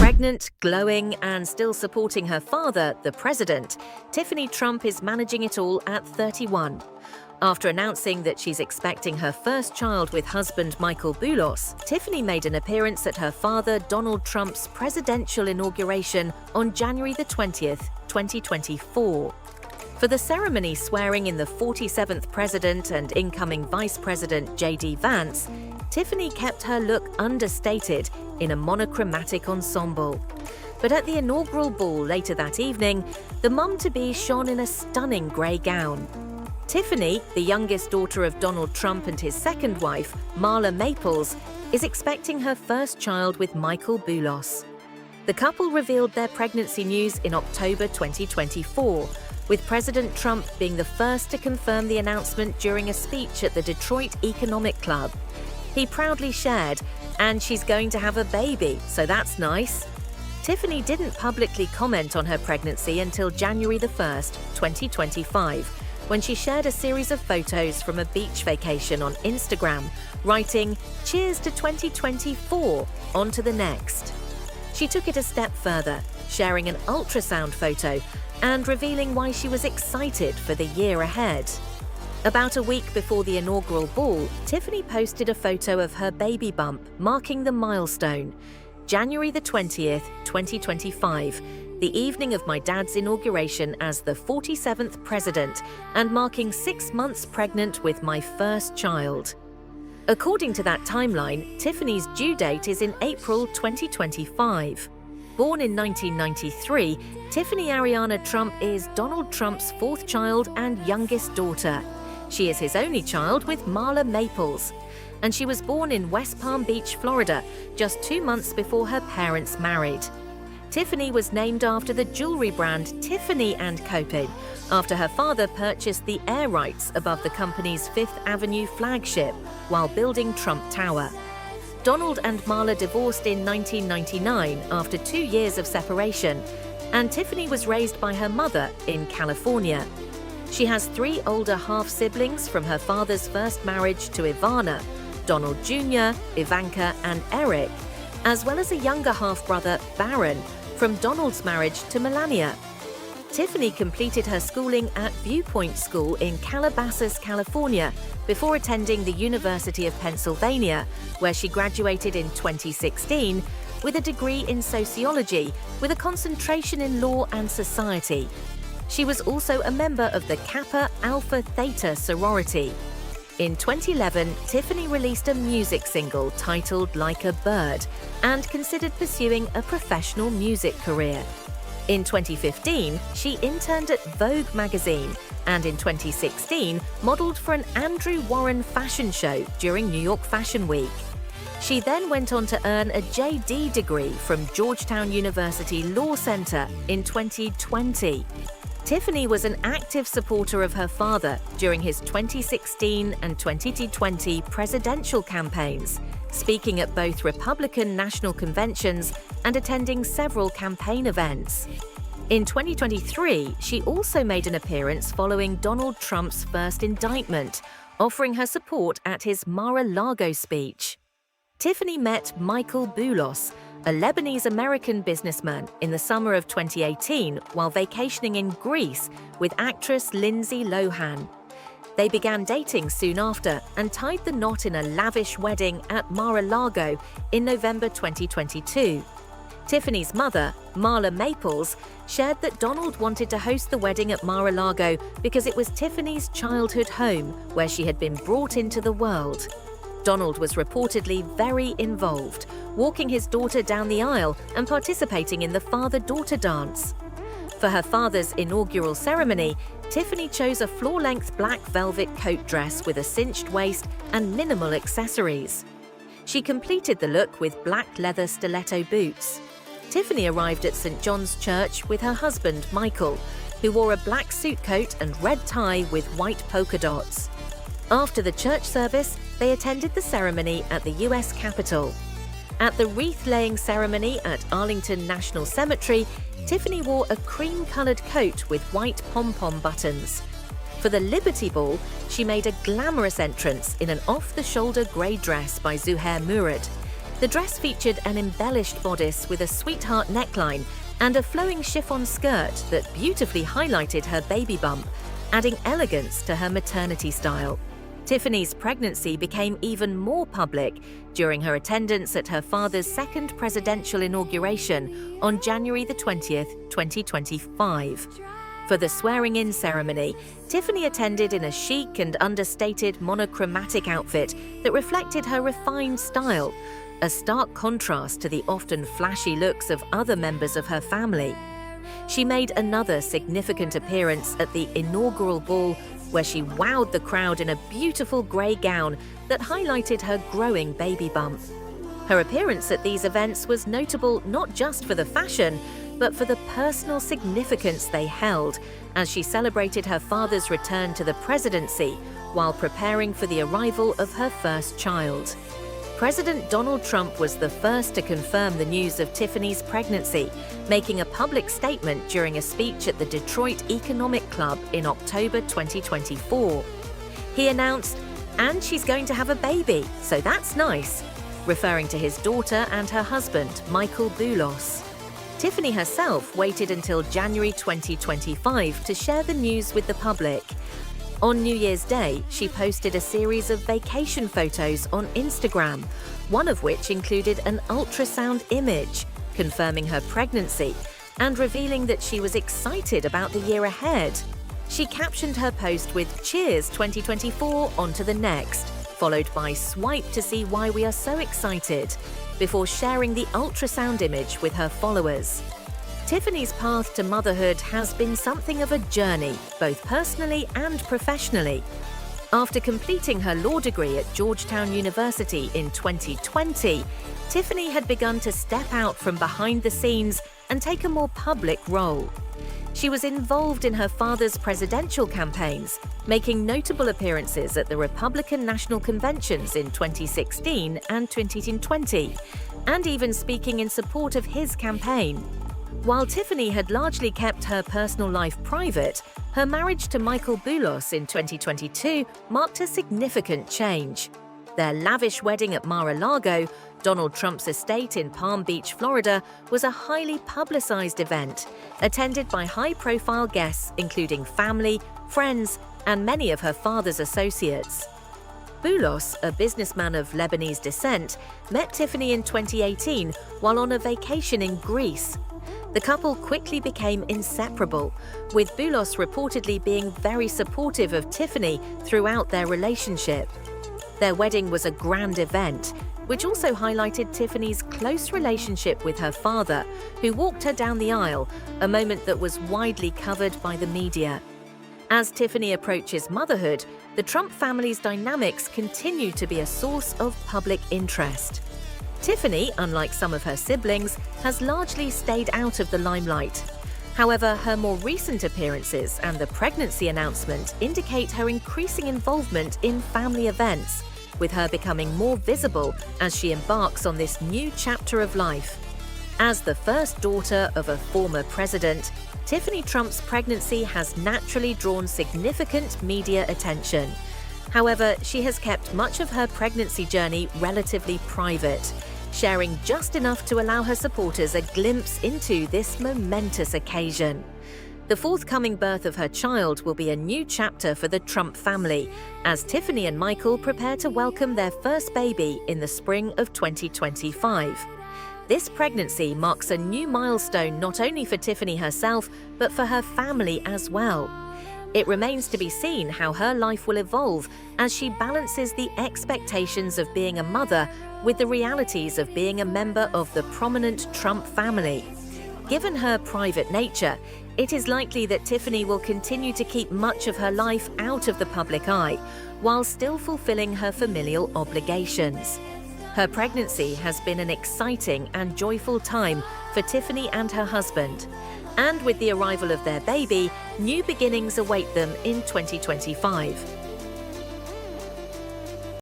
Pregnant, glowing, and still supporting her father, the president, Tiffany Trump is managing it all at 31. After announcing that she's expecting her first child with husband Michael Boulos, Tiffany made an appearance at her father Donald Trump's presidential inauguration on January the 20th, 2024. For the ceremony swearing in the 47th president and incoming Vice President J.D. Vance, Tiffany kept her look understated in a monochromatic ensemble. But at the inaugural ball later that evening, the mum-to-be shone in a stunning grey gown. Tiffany, the youngest daughter of Donald Trump and his second wife, Marla Maples, is expecting her first child with Michael Boulos. The couple revealed their pregnancy news in October 2024, with President Trump being the first to confirm the announcement during a speech at the Detroit Economic Club. He proudly shared, "And she's going to have a baby, so that's nice." Tiffany didn't publicly comment on her pregnancy until January the 1st, 2025, when she shared a series of photos from a beach vacation on Instagram, writing, "Cheers to 2024, on to the next." She took it a step further, sharing an ultrasound photo and revealing why she was excited for the year ahead. About a week before the inaugural ball, Tiffany posted a photo of her baby bump, marking the milestone. January the 20th, 2025, the evening of my dad's inauguration as the 47th president and marking 6 months pregnant with my first child. According to that timeline, Tiffany's due date is in April 2025. Born in 1993, Tiffany Ariana Trump is Donald Trump's fourth child and youngest daughter. She is his only child with Marla Maples, and she was born in West Palm Beach, Florida, just 2 months before her parents married. Tiffany was named after the jewelry brand Tiffany & Co. after her father purchased the air rights above the company's Fifth Avenue flagship while building Trump Tower. Donald and Marla divorced in 1999 after 2 years of separation, and Tiffany was raised by her mother in California. She has 3 older half-siblings from her father's first marriage to Ivana, Donald Jr., Ivanka, and Eric, as well as a younger half-brother, Barron, from Donald's marriage to Melania. Tiffany completed her schooling at Viewpoint School in Calabasas, California, before attending the University of Pennsylvania, where she graduated in 2016 with a degree in sociology with a concentration in law and society. She was also a member of the Kappa Alpha Theta sorority. In 2011, Tiffany released a music single titled Like a Bird and considered pursuing a professional music career. In 2015, she interned at Vogue magazine and in 2016 modeled for an Andrew Warren fashion show during New York Fashion Week. She then went on to earn a JD degree from Georgetown University Law Center in 2020. Tiffany was an active supporter of her father during his 2016 and 2020 presidential campaigns, speaking at both Republican national conventions and attending several campaign events. In 2023, she also made an appearance following Donald Trump's first indictment, offering her support at his Mar-a-Lago speech. Tiffany met Michael Boulos, a Lebanese-American businessman, in the summer of 2018 while vacationing in Greece with actress Lindsay Lohan. They began dating soon after and tied the knot in a lavish wedding at Mar-a-Lago in November 2022. Tiffany's mother, Marla Maples, shared that Donald wanted to host the wedding at Mar-a-Lago because it was Tiffany's childhood home where she had been brought into the world. Donald was reportedly very involved, walking his daughter down the aisle and participating in the father-daughter dance. For her father's inaugural ceremony, Tiffany chose a floor-length black velvet coat dress with a cinched waist and minimal accessories. She completed the look with black leather stiletto boots. Tiffany arrived at St. John's Church with her husband, Michael, who wore a black suit coat and red tie with white polka dots. After the church service, they attended the ceremony at the U.S. Capitol. At the wreath-laying ceremony at Arlington National Cemetery, Tiffany wore a cream-colored coat with white pom-pom buttons. For the Liberty Ball, she made a glamorous entrance in an off-the-shoulder grey dress by Zuhair Murad, The dress featured an embellished bodice with a sweetheart neckline and a flowing chiffon skirt that beautifully highlighted her baby bump, adding elegance to her maternity style. Tiffany's pregnancy became even more public during her attendance at her father's second presidential inauguration on January 20th, 2025. For the swearing-in ceremony, Tiffany attended in a chic and understated monochromatic outfit that reflected her refined style, a stark contrast to the often flashy looks of other members of her family. She made another significant appearance at the inaugural ball, where she wowed the crowd in a beautiful grey gown that highlighted her growing baby bump. Her appearance at these events was notable not just for the fashion, but for the personal significance they held, as she celebrated her father's return to the presidency while preparing for the arrival of her first child. President Donald Trump was the first to confirm the news of Tiffany's pregnancy, making a public statement during a speech at the Detroit Economic Club in October 2024. He announced, "And she's going to have a baby, so that's nice," referring to his daughter and her husband, Michael Boulos. Tiffany herself waited until January 2025 to share the news with the public. On New Year's Day, she posted a series of vacation photos on Instagram, one of which included an ultrasound image, confirming her pregnancy and revealing that she was excited about the year ahead. She captioned her post with "Cheers 2024, on to the next," followed by "Swipe to see why we are so excited," before sharing the ultrasound image with her followers. Tiffany's path to motherhood has been something of a journey, both personally and professionally. After completing her law degree at Georgetown University in 2020, Tiffany had begun to step out from behind the scenes and take a more public role. She was involved in her father's presidential campaigns, making notable appearances at the Republican National Conventions in 2016 and 2020, and even speaking in support of his campaign. While Tiffany had largely kept her personal life private, her marriage to Michael Boulos in 2022 marked a significant change. Their lavish wedding at Mar-a-Lago, Donald Trump's estate in Palm Beach, Florida, was a highly publicized event, attended by high-profile guests including family, friends, and many of her father's associates. Boulos, a businessman of Lebanese descent, met Tiffany in 2018 while on a vacation in Greece. The couple quickly became inseparable, with Boulos reportedly being very supportive of Tiffany throughout their relationship. Their wedding was a grand event, which also highlighted Tiffany's close relationship with her father, who walked her down the aisle, a moment that was widely covered by the media. As Tiffany approaches motherhood, the Trump family's dynamics continue to be a source of public interest. Tiffany, unlike some of her siblings, has largely stayed out of the limelight. However, her more recent appearances and the pregnancy announcement indicate her increasing involvement in family events, with her becoming more visible as she embarks on this new chapter of life. As the first daughter of a former president, Tiffany Trump's pregnancy has naturally drawn significant media attention. However, she has kept much of her pregnancy journey relatively private, sharing just enough to allow her supporters a glimpse into this momentous occasion. The forthcoming birth of her child will be a new chapter for the Trump family, as Tiffany and Michael prepare to welcome their first baby in the spring of 2025. This pregnancy marks a new milestone not only for Tiffany herself, but for her family as well. It remains to be seen how her life will evolve as she balances the expectations of being a mother with the realities of being a member of the prominent Trump family. Given her private nature, it is likely that Tiffany will continue to keep much of her life out of the public eye, while still fulfilling her familial obligations. Her pregnancy has been an exciting and joyful time for Tiffany and her husband. And with the arrival of their baby, new beginnings await them in 2025.